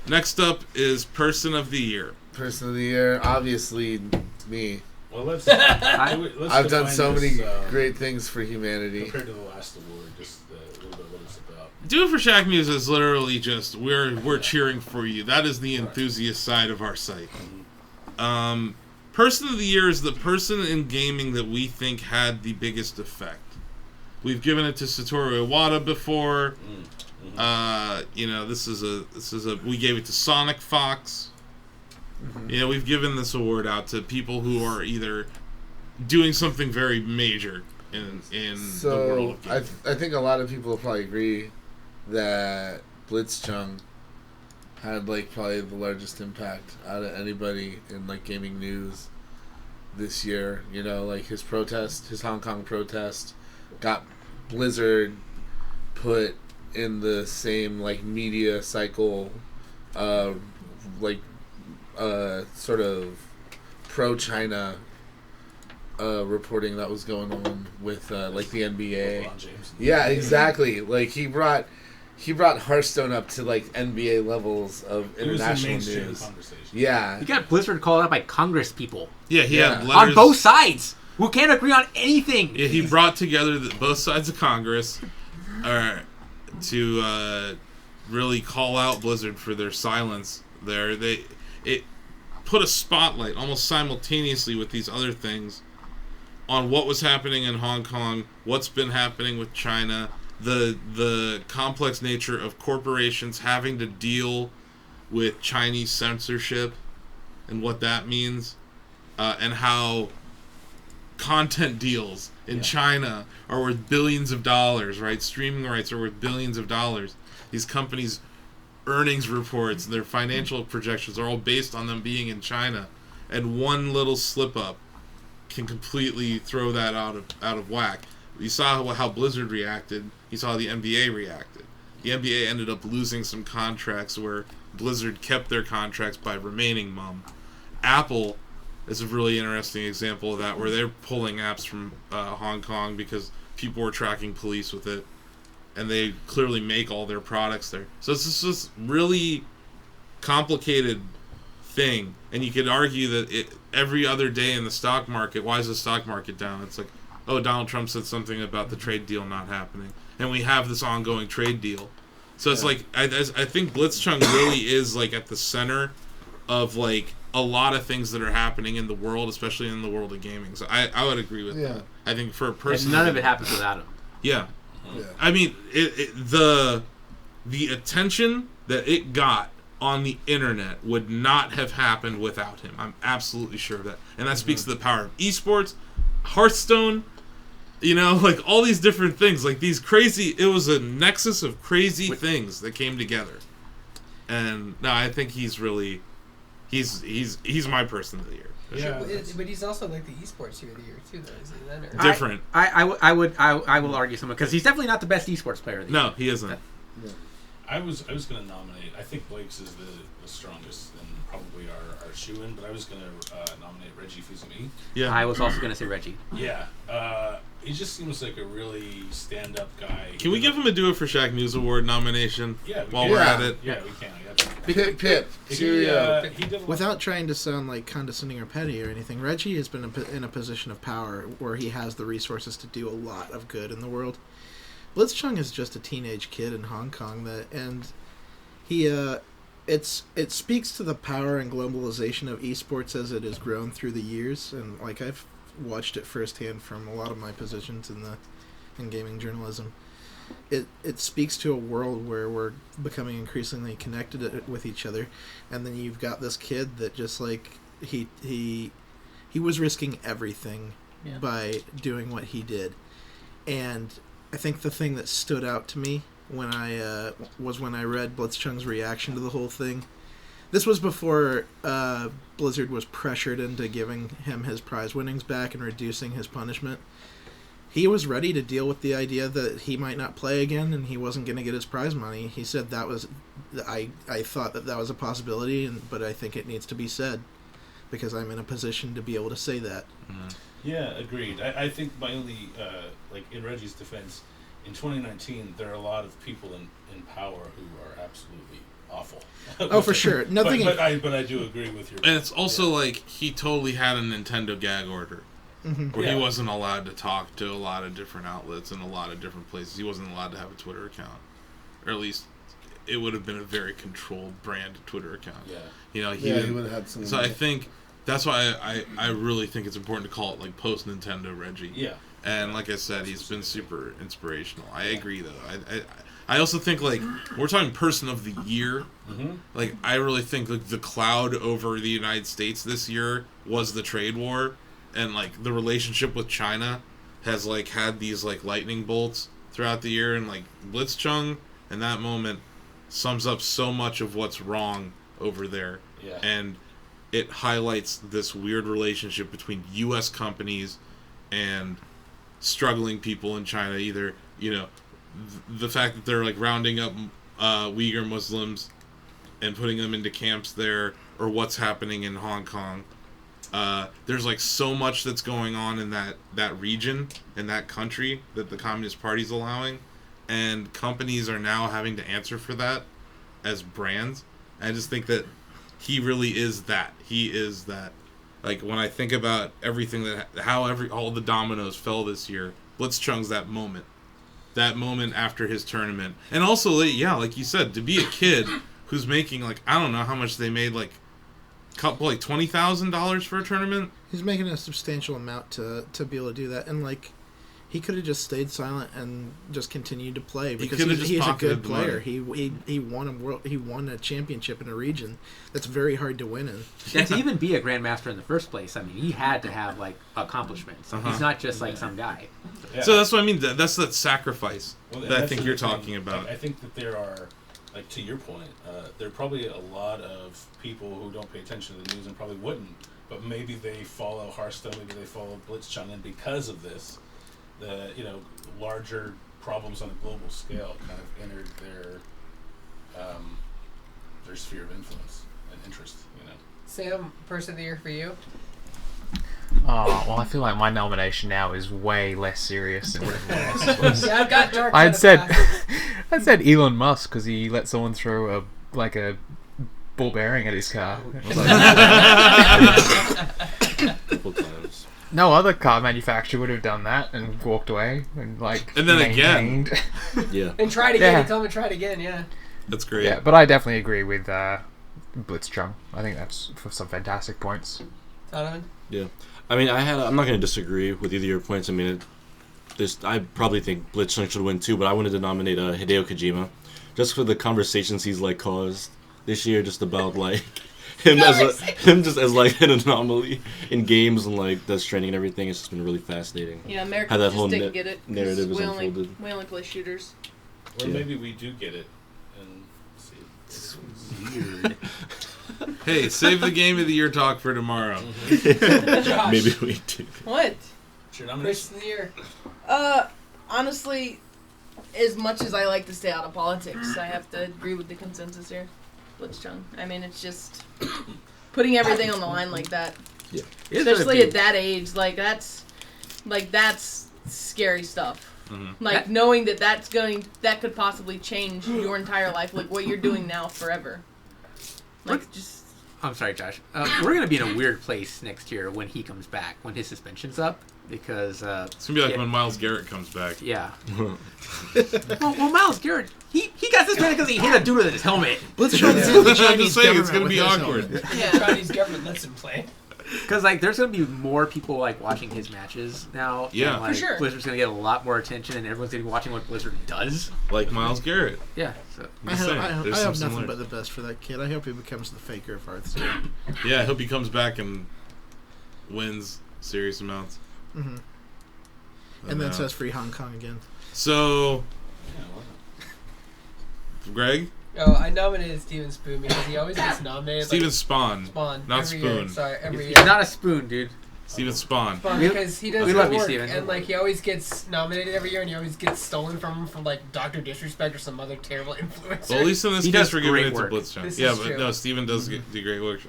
Next up is Person of the Year. Person of the Year, obviously me. Well, let's I've done so this, many great things for humanity. Compared to the last award, just a little bit what it's about. Do It for Shacknews is literally just we're cheering for you. That is the enthusiast side of our site. Person of the Year is the person in gaming that we think had the biggest effect. We've given it to Satoru Iwata before. This is a we gave it to Sonic Fox. We've given this award out to people who are either doing something very major in the world of gaming. I think a lot of people will probably agree that blitzchung had probably the largest impact out of anybody in gaming news this year. His protest, his Hong Kong protest, got Blizzard put in the same media cycle, sort of pro-China reporting that was going on with the NBA. Yeah, exactly. He brought Hearthstone up to NBA levels of international news. Yeah, he got Blizzard called out by Congress people. Yeah, he had letters on both sides who can't agree on anything. Yeah, he brought together both sides of Congress to really call out Blizzard for their silence there. It put a spotlight almost simultaneously with these other things on what was happening in Hong Kong, what's been happening with China, the complex nature of corporations having to deal with Chinese censorship and what that means, and how content deals in China are worth billions of dollars, right? Streaming rights are worth billions of dollars. These companies' earnings reports, their financial projections are all based on them being in China, and one little slip up can completely throw that out of whack. You saw how Blizzard reacted. You saw how the NBA reacted. The NBA ended up losing some contracts where Blizzard kept their contracts by remaining mum. Apple is a really interesting example of that, where they're pulling apps from Hong Kong because people were tracking police with it, and they clearly make all their products there. So it's just this really complicated thing, and you could argue that every other day in the stock market, why is the stock market down? It's Donald Trump said something about the trade deal not happening, and we have this ongoing trade deal. So it's I think blitzchung really is at the center of a lot of things that are happening in the world, especially in the world of gaming. So I would agree with that. I think for a person, and none of it happens without him. Yeah. I mean, the attention that it got on the internet would not have happened without him. I'm absolutely sure of that. And that speaks to the power of esports, Hearthstone, all these different things. These crazy, it was a nexus of crazy things that came together. And no, I think he's really, he's my person of the year. Yeah, but he's also the esports hero of the year too, though, isn't that? Or? Different. I will argue someone, because he's definitely not the best esports player of the year. No, he isn't. Yeah. I was going to nominate. I think Blake's is the strongest and probably our shoe-in, but I was going to nominate Reggie Fils-Aimé. Yeah, I was also going to say Reggie. Yeah, he just seems like a really stand-up guy. Can we give him a Do It for Shacknews Award nomination? Yeah, while we're at it. Yeah, we can. Pip, cheerio. Without trying to sound condescending or petty or anything, Reggie has been in a position of power where he has the resources to do a lot of good in the world. Blitzchung is just a teenage kid in Hong Kong and he it speaks to the power and globalization of esports as it has grown through the years, and I've watched it firsthand from a lot of my positions in gaming journalism. It speaks to a world where we're becoming increasingly connected with each other, and then you've got this kid that just he was risking everything by doing what he did. And I think the thing that stood out to me when I read Blitzchung's reaction to the whole thing. This was before Blizzard was pressured into giving him his prize winnings back and reducing his punishment. He was ready to deal with the idea that he might not play again and he wasn't going to get his prize money. He said that was, I thought that was a possibility, but I think it needs to be said because I'm in a position to be able to say that. Mm-hmm. Yeah, agreed. I think my only, in Reggie's defense, in 2019, there are a lot of people in power who are absolutely awful. Oh, for sure. Nothing. But I do agree with your. And it's also like he totally had a Nintendo gag order where he wasn't allowed to talk to a lot of different outlets in a lot of different places. He wasn't allowed to have a Twitter account, or at least it would have been a very controlled brand Twitter account. Yeah. You know, he would have had some. So I think that's why I really think it's important to call it like post Nintendo Reggie. Yeah. And like I said, he's been super inspirational. I agree though. I also think like we're talking person of the year. Like I really think like the cloud over the United States this year was the trade war, and like the relationship with China has like had these like lightning bolts throughout the year, and like blitzchung in that moment sums up so much of what's wrong over there. Yeah. And it highlights this weird relationship between U.S. companies and struggling people in China. Either, you know, the fact that they're like rounding up Uyghur Muslims and putting them into camps there, or what's happening in Hong Kong. There's like so much that's going on in that region, in that country, that the Communist Party's allowing, and companies are now having to answer for that as brands. I just think that he really is that. He is that. Like when I think about everything all the dominoes fell this year, blitzchung's that moment after his tournament. And also, like you said, to be a kid who's making like, I don't know how much they made, like $20,000 for a tournament. He's making a substantial amount to be able to do that, and like he could have just stayed silent and just continued to play because he's a good player. He won a championship in a region that's very hard to win in. And to even be a grandmaster in the first place, I mean, he had to have like accomplishments. He's not just like some guy. Yeah. So that's what I mean. That's that sacrifice that I think you're talking about. I think that there are, like to your point, there are probably a lot of people who don't pay attention to the news and probably wouldn't, but maybe they follow Hearthstone, maybe they follow blitzchung, and because of this, the larger problems on a global scale kind of entered their sphere of influence and interest. Sam, person of the year for you? Oh, well, I feel like my nomination now is way less serious than whatever else was. Yeah, I've got dark. I said Elon Musk because he let someone throw a ball bearing at his car. It was Couple times. no other car manufacturer would have done that and walked away and then maintained. Yeah. And tried again. And tell him to try it again. Yeah. That's great. Yeah, but I definitely agree with blitzchung. I think that's for some fantastic points. Donovan? Yeah. I mean, I'm not going to disagree with either of your points. I mean, I probably think blitzchung should win too, but I wanted to nominate Hideo Kojima, just for the conversations he's like caused this year, just about like him just as like an anomaly in games and like Death Stranding and everything. It's just been really fascinating. Yeah, America how that just whole didn't get it. narrative is we unfolded. we only play shooters. Or Yeah. maybe we do get it and see. It's weird. Hey, save the game of the year talk for tomorrow. Josh. Maybe we do. What? It's your nomination. Person of the year. Honestly, as much as I like to stay out of politics, I have to agree with the consensus here. Blitzchung. I mean, it's just putting everything on the line like that. Yeah. Especially at that age, that's scary stuff. Mm-hmm. Like knowing that could possibly change your entire life, like what you're doing now forever. Like just. I'm sorry, Josh. We're gonna be in a weird place next year when he comes back, when his suspension's up, because It's gonna be like when Myles Garrett comes back. Yeah. well, Myles Garrett, he got suspended because he hit a dude with his helmet. Blitzchung's I'm in the just Chinese saying it's government gonna be with his awkward. helmet. The Chinese government lets him play. Because like, there's gonna be more people like watching his matches now. Yeah. and, like, For sure. Blizzard's gonna get a lot more attention, and everyone's gonna be watching what Blizzard does. Like Myles Garrett. Yeah. So. I Just saying, have there's some nothing similarities. but the best for that kid. I hope he becomes the faker of Hearthstone. Yeah, I hope he comes back and wins serious amounts. Mm-hmm. And then says free Hong Kong again. So, Greg? Oh, I nominated Steven Spoon because he always gets nominated. Steven like, Spawn. Spawn. Not every Spoon. Year. Sorry, every He's year. not a spoon, dude. Steven Spawn. Spawn We- because he does we good love you, work, Steven. and like he always gets nominated every year, and he always gets stolen from like Dr. Disrespect or some other terrible influencer. Well, at least in this He case, does we're giving great it to work. Blitzchung. This Yeah, is but true. no, Steven does do great work.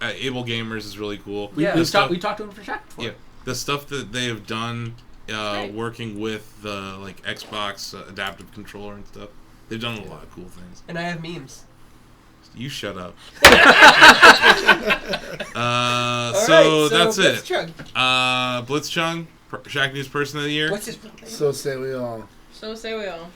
Able Gamers is really cool. We Yeah. we talked to him for Shack before. Yeah, the stuff that they have done, Right. working with the Xbox adaptive controller and stuff, they've done a lot of cool things. And I have memes. You shut up. All So right, that's it. Blitzchung. Blitzchung, Shacknews Person of the Year. What's his real name? So say we all. So say we all.